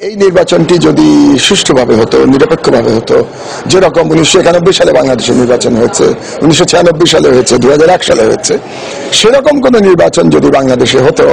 এই নির্বাচনটি যদি সুষ্ঠুভাবে হতো, নিরপেক্ষভাবে হতো, যেরকম 1991 সালে বাংলাদেশে নির্বাচন হয়েছে, 1996 সালে হয়েছে, 2001 সালে হয়েছে, সেরকম কোন নির্বাচন যদি বাংলাদেশে হতো,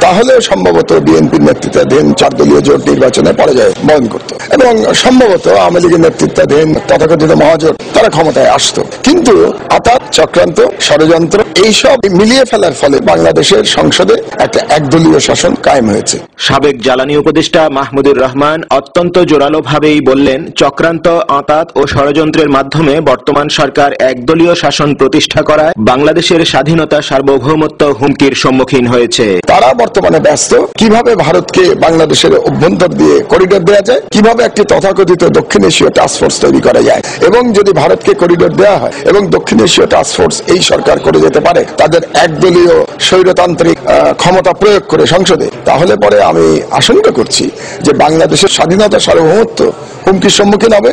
তাহলে সম্ভবত বিএনপির নেতৃত্বাধীন 4 দলীয় জোট নির্বাচনে পরাজয় বরণ করত এবং সম্ভবত আওয়ামী লীগের নেতৃত্বাধীন তথাকথিত মহাজোট তারা ক্ষমতায় আসতো। কিন্তু আতাত, চক্রান্ত, ষড়যন্ত্র এইসব মিলিয়ে ফেলার ফলে বাংলাদেশের সংসদে একটা একদলীয় শাসন কায়েম হয়েছে। সাবেক জ্বালানি উপদেষ্টা মাহমুদুর রহমান অত্যন্ত জোরালোভাবেই বললেন, চক্রান্ত, আঁতাত ও ষড়যন্ত্রের মাধ্যমে বর্তমান সরকার একদলীয় শাসন প্রতিষ্ঠা করায় বাংলাদেশের স্বাধীনতা, সার্বভৌমত্ব হুমকির সম্মুখীন হয়েছে। তারা বর্তমানে ব্যস্ত কিভাবে ভারতকে বাংলাদেশের অভ্যন্তর দিয়ে করিডোর দেওয়া যায়, কিভাবে একটি তথাকথিত দক্ষিণ এশীয় টাস্কফোর্স তৈরি করা যায়, এবং যদি ভারতকে করিডোর দেওয়া হয় এবং দক্ষিণ এশীয় টাস্কফোর্স এই সরকার করে যেতে পারে তাদের একদলীয় স্বৈরতান্ত্রিক ক্ষমতা প্রয়োগ করে সংসদে, তাহলে পরে আমি আশঙ্কা করছি যে বাংলাদেশের স্বাধীনতা, সার্বভৌমত্ব হুমকির সম্মুখীন হবে।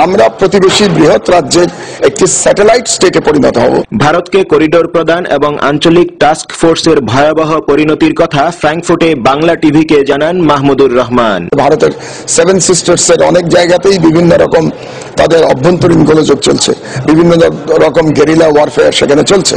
আমরা প্রতিবেশী বৃহৎ রাজ্যের একটি স্যাটেলাইট স্টেটে পরিণত হব। ভারতকে করিডোর প্রদান এবং আঞ্চলিক টাস্ক ফোর্সের ভয়াবহ পরিণতির কথা ফ্র্যাঙ্কফুর্টে বাংলা টিভিকে জানান মাহমুদুর রহমান। ভারতের 7 সিস্টার্স এর অনেক জায়গাতেই বিভিন্ন রকম তাদের অভ্যন্তরীণ গোলযোগ চলছে, বিভিন্ন রকম গেরিলা ওয়ারফেয়ার সেখানে চলছে।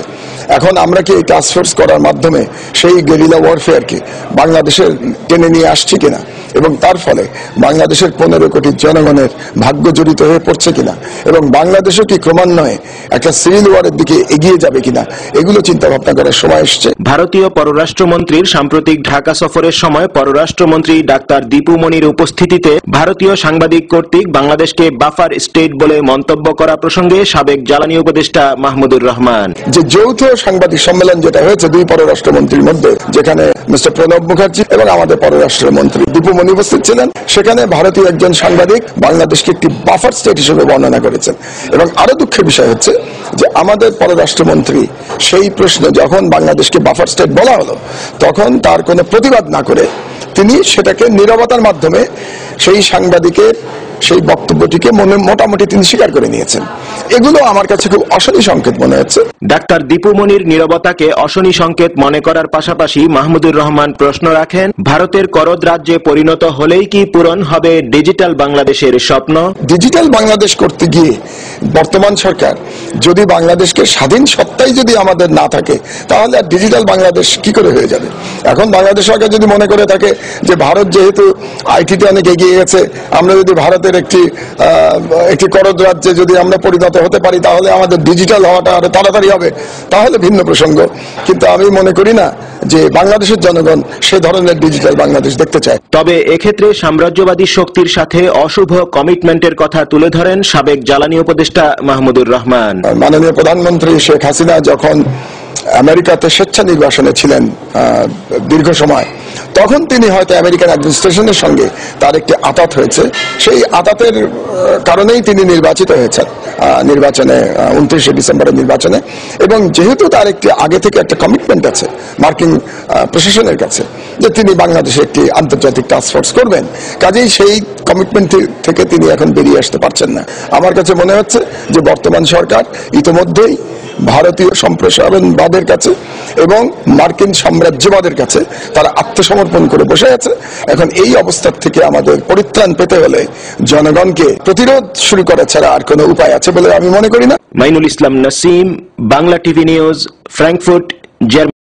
এখন আমরা কি এই টাস্ক ফোর্স করার মাধ্যমে সেই গেরিলা ওয়ারফেয়ারকে বাংলাদেশের টেনে নিয়ে আসছি কিনা, এবং তার ফলে বাংলাদেশের 15 কোটি জনগণের ভাগ্য জড়িত হয়ে পড়ছে কিনা, এবং বাংলাদেশও কি ক্রমান্বয়ে একটা সিভিল ওয়ারের দিকে এগিয়ে যাবে কিনা, এগুলো চিন্তা ভাবনা করার সময় এসছে। ভারতীয় পররাষ্ট্রমন্ত্রীর সাম্প্রতিক ঢাকা সফরের সময় পররাষ্ট্রমন্ত্রী ডাক্তার দীপু মনির উপস্থিতিতে ভারতীয় সাংবাদিক কর্তৃক বাংলাদেশকে বাফার স্টেট বলে মন্তব্য করা প্রসঙ্গে সাবেক জ্বালানি উপদেষ্টা মাহমুদুর রহমান, যে যৌথ সাংবাদিক সম্মেলন যেটা হয়েছে 2 পররাষ্ট্রমন্ত্রীর মধ্যে, যেখানে মিস্টার প্রণব মুখার্জি এবং আমাদের পররাষ্ট্রমন্ত্রী দীপু মনি উপস্থিত ছিলেন, সেখানে ভারতীয় একজন সাংবাদিক বাংলাদেশকে একটি বাফার স্টেট হিসেবে বর্ণনা করেছেন। এবং আরো দুঃখের বিষয় হচ্ছে যে আমাদের পররাষ্ট্রমন্ত্রী সেই প্রশ্নে যখন বাংলাদেশকে বাফার স্টেট বলা হলো, তখন তার কোনো প্রতিবাদ না করে তিনি সেটাকে নীরবতার মাধ্যমে সেই সাংবাদিকের সেই বক্তব্যটিকে মোটামুটি তিনি স্বীকার করে নিয়েছেন। এগুলো আমার কাছে খুব অশনি সংকেত মনে হচ্ছে। ডাক্তার দীপু মনির নীরবতাকে অশনি সংকেত মনে করার পাশাপাশি মাহমুদুর রহমান প্রশ্ন রাখেন, ভারতের করদ রাজ্যে পরিণত হলেই কি পূরণ হবে ডিজিটাল বাংলাদেশের স্বপ্ন? ডিজিটাল বাংলাদেশ করতে গিয়ে বর্তমান সরকার যদি বাংলাদেশকে স্বাধীন সত্তাই যদি আমাদের না থাকে, তাহলে আর ডিজিটাল বাংলাদেশ কি করে হয়ে যাবে? এখন বাংলাদেশ সরকার যদি মনে করে থাকে যে ভারত যেহেতু আইটিতে অনেক এগিয়ে গেছে, আমরা যদি ভারতের একটি করদ রাজ্যে যদি আমরা পরিণত হতে পারি, তাহলে আমাদের ডিজিটাল হওয়াটা আরো তাড়াতাড়ি হবে, তাহলে ভিন্ন প্রসঙ্গ। কিন্তু আমি মনে করি না যে বাংলাদেশের জনগণ সে ধরনের ডিজিটাল বাংলাদেশ দেখতে চায়। তবে এক্ষেত্রে সাম্রাজ্যবাদী শক্তির সাথে অশুভ কমিটমেন্টের কথা তুলে ধরেন সাবেক জ্বালানি উপদেষ্টা মাহমুদুর রহমান। মাননীয় প্রধানমন্ত্রী শেখ হাসিনা যখন আমেরিকাতে স্বেচ্ছা নির্বাসনে ছিলেন দীর্ঘ সময়, তখন তিনি হয়তো আমেরিকান অ্যাডমিনিস্ট্রেশনের সঙ্গে তার একটি আতাত হয়েছে, সেই আতাতের কারণেই তিনি নির্বাচিত হয়েছেন নির্বাচনে, 29 ডিসেম্বরের নির্বাচনে। এবং যেহেতু তার একটি আগে থেকে একটা কমিটমেন্ট আছে মার্কিন প্রশাসনের কাছে যে তিনি বাংলাদেশে একটি আন্তর্জাতিক টাস্কফোর্স করবেন, কাজেই সেই কমিটমেন্ট থেকে তিনি এখন বেরিয়ে আসতে পারছেন না। আমার কাছে মনে হচ্ছে যে বর্তমান সরকার ইতিমধ্যেই ভারতীয় সম্প্রসারণবাদের কাছে এবং মার্কিন সাম্রাজ্যবাদের কাছে তারা আত্মসমর্পণ করে বসে আছে। এখন এই অবস্থার থেকে আমাদের পরিত্রাণ পেতে হলে জনগণকে প্রতিরোধ শুরু করা ছাড়া আর কোনো উপায় আছে বলে আমি মনে করি না। Mainul Islam Nasim, Bangla TV news, Frankfurt, Germany.